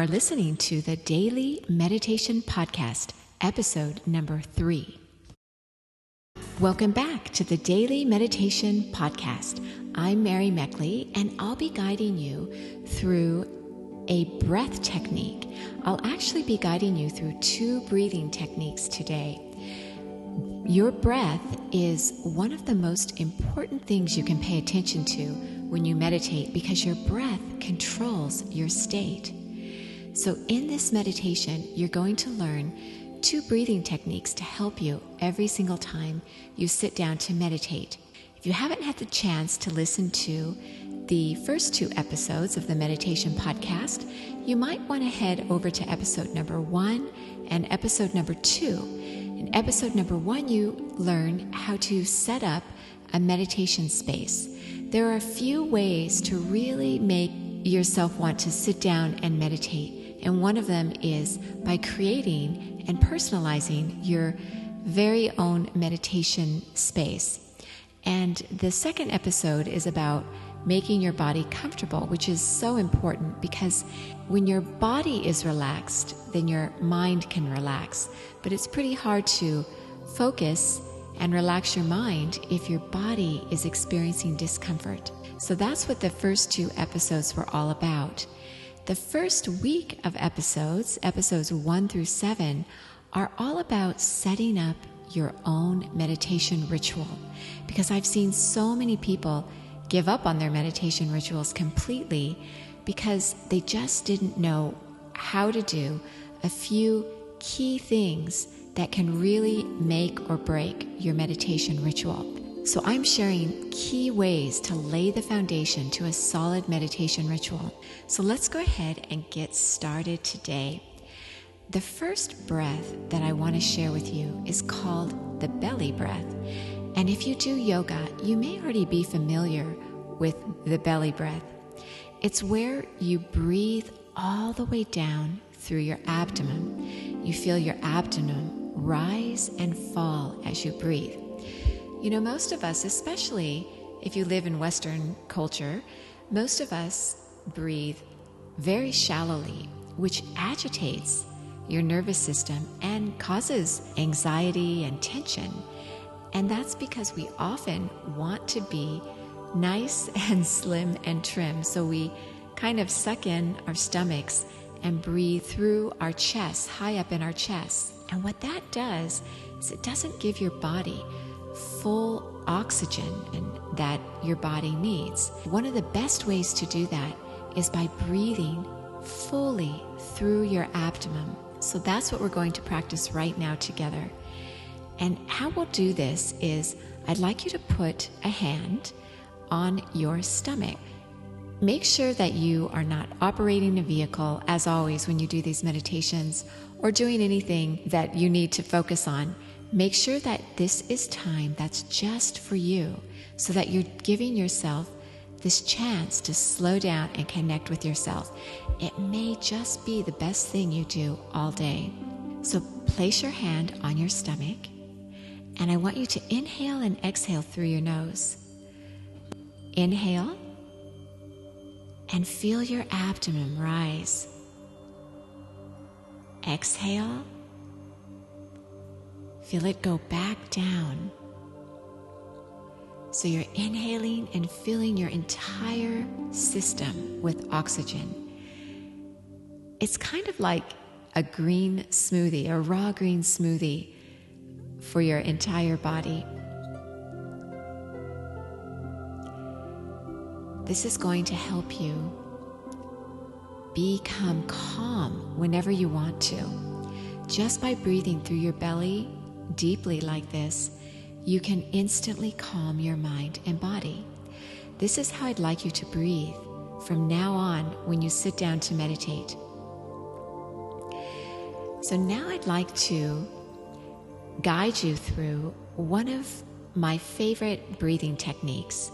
are listening to the Daily Meditation Podcast, episode number 3. Welcome back to the Daily Meditation Podcast. I'm Mary Meckley, and I'll be guiding you through a breath technique. I'll actually be guiding you through 2 breathing techniques today. Your breath is one of the most important things you can pay attention to when you meditate, because your breath controls your state. So in this meditation, you're going to learn 2 breathing techniques to help you every single time you sit down to meditate. If you haven't had the chance to listen to the first 2 episodes of the Meditation Podcast, you might want to head over to episode number 1 and episode number 2. In episode number 1, you learn how to set up a meditation space. There are a few ways to really make yourself want to sit down and meditate, and one of them is by creating and personalizing your very own meditation space. And the second episode is about making your body comfortable, which is so important, because when your body is relaxed, then your mind can relax. But it's pretty hard to focus and relax your mind if your body is experiencing discomfort. So that's what the first 2 episodes were all about. The first week of episodes 1 through 7, are all about setting up your own meditation ritual, because I've seen so many people give up on their meditation rituals completely because they just didn't know how to do a few key things that can really make or break your meditation ritual. So I'm sharing key ways to lay the foundation to a solid meditation ritual. So let's go ahead and get started today. The first breath that I want to share with you is called the belly breath. And if you do yoga, you may already be familiar with the belly breath. It's where you breathe all the way down through your abdomen. You feel your abdomen rise and fall as you breathe. You know, most of us, especially if you live in Western culture, most of us breathe very shallowly, which agitates your nervous system and causes anxiety and tension. And that's because we often want to be nice and slim and trim. So we kind of suck in our stomachs and breathe through our chest, high up in our chest. And what that does is it doesn't give your body full oxygen that your body needs. One of the best ways to do that is by breathing fully through your abdomen. So that's what we're going to practice right now together. And how we'll do this is I'd like you to put a hand on your stomach. Make sure that you are not operating a vehicle, as always, when you do these meditations or doing anything that you need to focus on. Make sure that this is time that's just for you, so that you're giving yourself this chance to slow down and connect with yourself. It may just be the best thing you do all day. So place your hand on your stomach, and I want you to inhale and exhale through your nose. Inhale, and feel your abdomen rise. Exhale, feel it go back down. So you're inhaling and filling your entire system with oxygen. It's kind of like a green smoothie, a raw green smoothie for your entire body. This is going to help you become calm whenever you want to. Just by breathing through your belly deeply like this, you can instantly calm your mind and body. This is how I'd like you to breathe from now on when you sit down to meditate. So now I'd like to guide you through one of my favorite breathing techniques.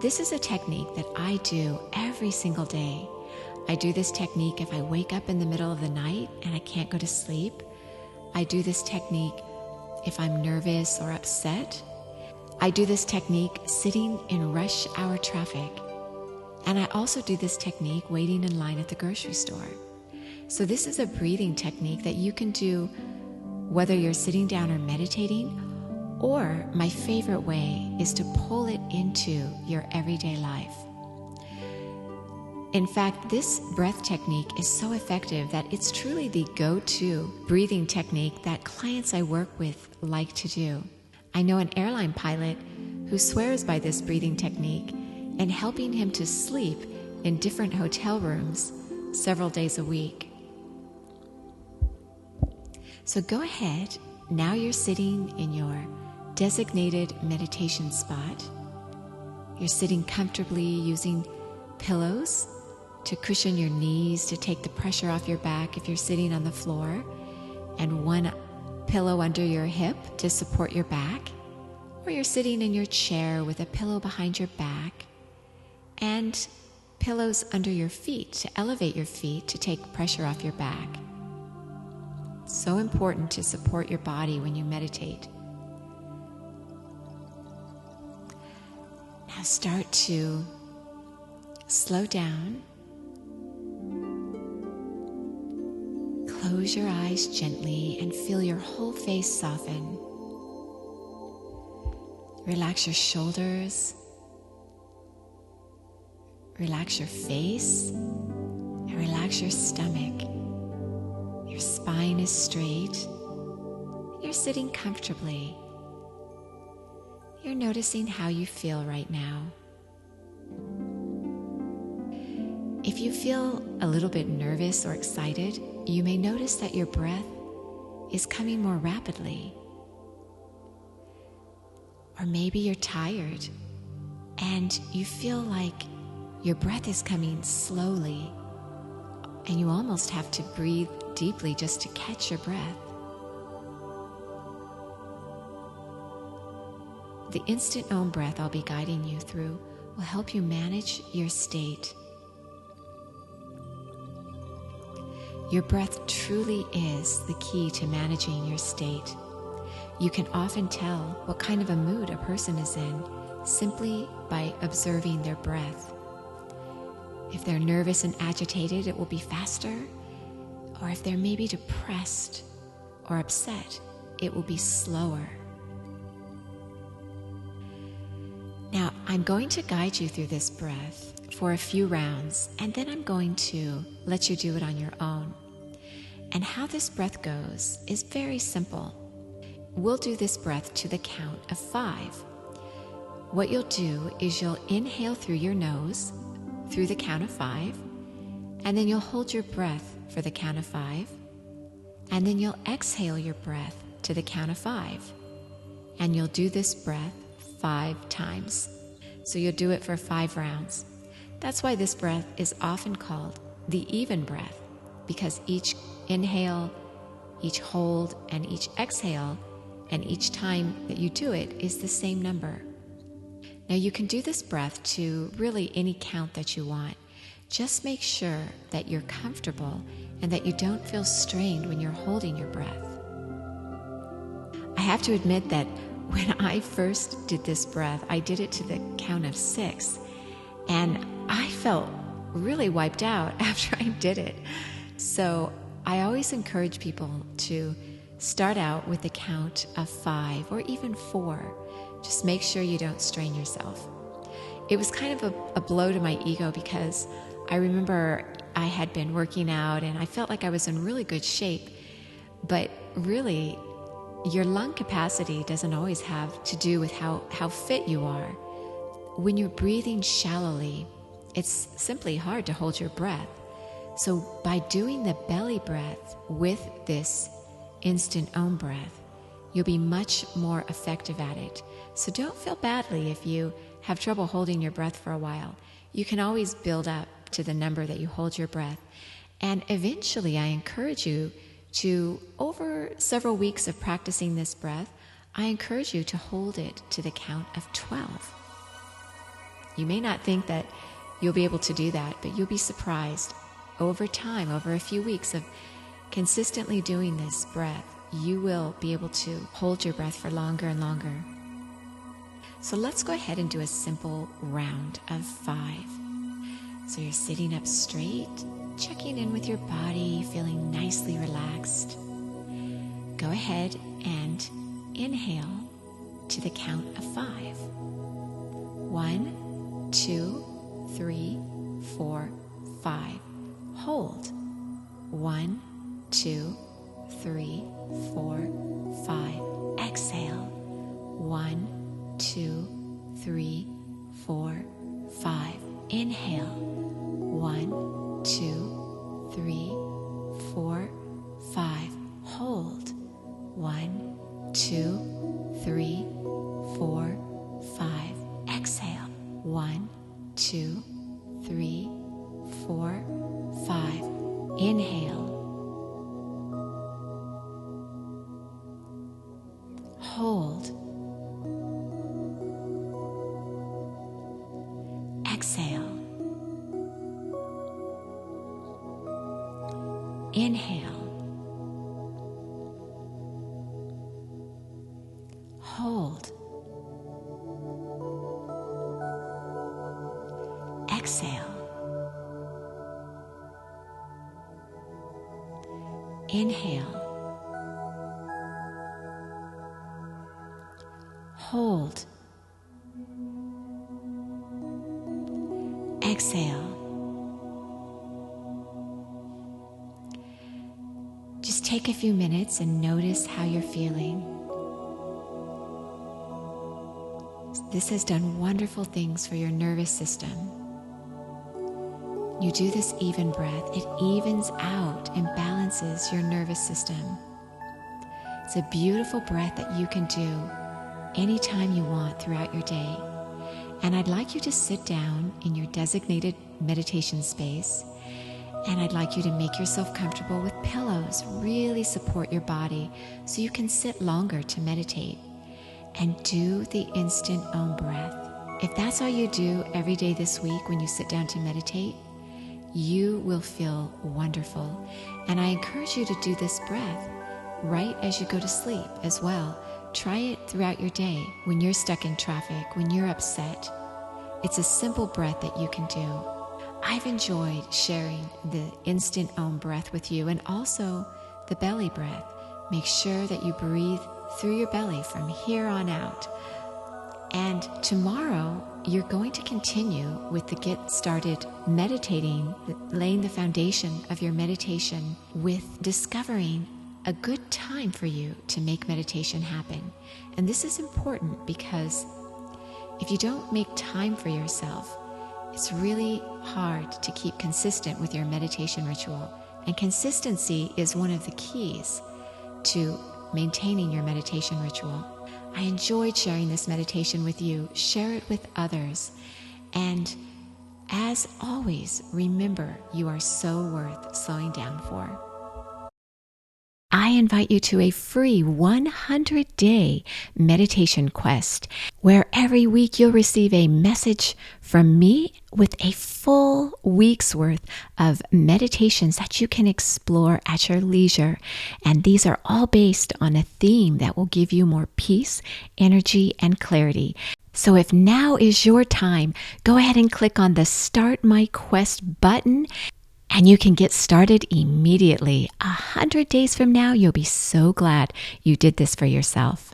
This is a technique that I do every single day. I do this technique if I wake up in the middle of the night and I can't go to sleep. I do this technique if I'm nervous or upset. I do this technique sitting in rush hour traffic. And I also do this technique waiting in line at the grocery store. So this is a breathing technique that you can do whether you're sitting down or meditating, or my favorite way is to pull it into your everyday life. In fact, this breath technique is so effective that it's truly the go-to breathing technique that clients I work with like to do. I know an airline pilot who swears by this breathing technique and helping him to sleep in different hotel rooms several days a week. So go ahead, now you're sitting in your designated meditation spot. You're sitting comfortably using pillows to cushion your knees, to take the pressure off your back if you're sitting on the floor, and one pillow under your hip to support your back. Or you're sitting in your chair with a pillow behind your back and pillows under your feet to elevate your feet to take pressure off your back. It's so important to support your body when you meditate. Now start to slow down. Close your eyes gently and feel your whole face soften. Relax your shoulders. Relax your face. And relax your stomach. Your spine is straight. You're sitting comfortably. You're noticing how you feel right now. If you feel a little bit nervous or excited, you may notice that your breath is coming more rapidly. Or maybe you're tired and you feel like your breath is coming slowly and you almost have to breathe deeply just to catch your breath. The instant Om breath I'll be guiding you through will help you manage your state. Your breath truly is the key to managing your state. You can often tell what kind of a mood a person is in simply by observing their breath. If they're nervous and agitated, it will be faster, or if they're maybe depressed or upset, it will be slower. Now, I'm going to guide you through this breath for a few rounds, and then I'm going to let you do it on your own. And how this breath goes is very simple. We'll do this breath to the count of 5. What you'll do is you'll inhale through your nose through the count of 5, and then you'll hold your breath for the count of 5, and then you'll exhale your breath to the count of 5. And you'll do this breath 5 times. So you'll do it for 5 rounds. That's why this breath is often called the even breath, because each inhale, each hold, and each exhale, and each time that you do it is the same number. Now you can do this breath to really any count that you want. Just make sure that you're comfortable and that you don't feel strained when you're holding your breath. I have to admit that when I first did this breath, I did it to the count of 6, and I felt really wiped out after I did it. So I always encourage people to start out with the count of 5 or even 4. Just make sure you don't strain yourself. It was kind of a blow to my ego because I remember I had been working out and I felt like I was in really good shape, but really your lung capacity doesn't always have to do with how fit you are. When you're breathing shallowly, it's simply hard to hold your breath. So by doing the belly breath with this instant Om breath, you'll be much more effective at it. So don't feel badly if you have trouble holding your breath for a while. You can always build up to the number that you hold your breath. And eventually, I encourage you to, over several weeks of practicing this breath, I encourage you to hold it to the count of 12. You may not think that you'll be able to do that, but you'll be surprised. Over time, over a few weeks of consistently doing this breath, you will be able to hold your breath for longer and longer. So let's go ahead and do a simple round of 5. So you're sitting up straight, checking in with your body, feeling nicely relaxed. Go ahead and inhale to the count of 5. 1, 2, 3, 4, 5. Hold. 1, 2, 3, 4, 5. Exhale. 1, 2, 3, 4, 5. Inhale. 1, 2, 3, 4, 5. Hold. 1, 2, 3, 4, 5. Exhale. 1, 2, 3, 4, 5. Inhale. Hold. Exhale. Inhale. Hold. Exhale. Inhale. Hold. Exhale. Just take a few minutes and notice how you're feeling. This has done wonderful things for your nervous system. You do this even breath, it evens out and balances your nervous system. It's a beautiful breath that you can do anytime you want throughout your day. And I'd like you to sit down in your designated meditation space, and I'd like you to make yourself comfortable with pillows. Really support your body so you can sit longer to meditate. And do the instant Om breath. If that's all you do every day this week when you sit down to meditate, you will feel wonderful. And I encourage you to do this breath right as you go to sleep as well. Try it throughout your day when you're stuck in traffic, when you're upset. It's a simple breath that you can do. I've enjoyed sharing the instant Om breath with you, and also the belly breath. Make sure that you breathe through your belly from here on out. And tomorrow, you're going to continue with the Get Started Meditating, laying the foundation of your meditation with discovering a good time for you to make meditation happen. And this is important because if you don't make time for yourself, it's really hard to keep consistent with your meditation ritual. And consistency is one of the keys to maintaining your meditation ritual. I enjoyed sharing this meditation with you. Share it with others. And as always, remember, you are so worth slowing down for. I invite you to a free 100-day meditation quest where every week you'll receive a message from me with a full week's worth of meditations that you can explore at your leisure. And these are all based on a theme that will give you more peace, energy, and clarity. So if now is your time, go ahead and click on the Start My Quest button, and you can get started immediately. 100 days from now, you'll be so glad you did this for yourself.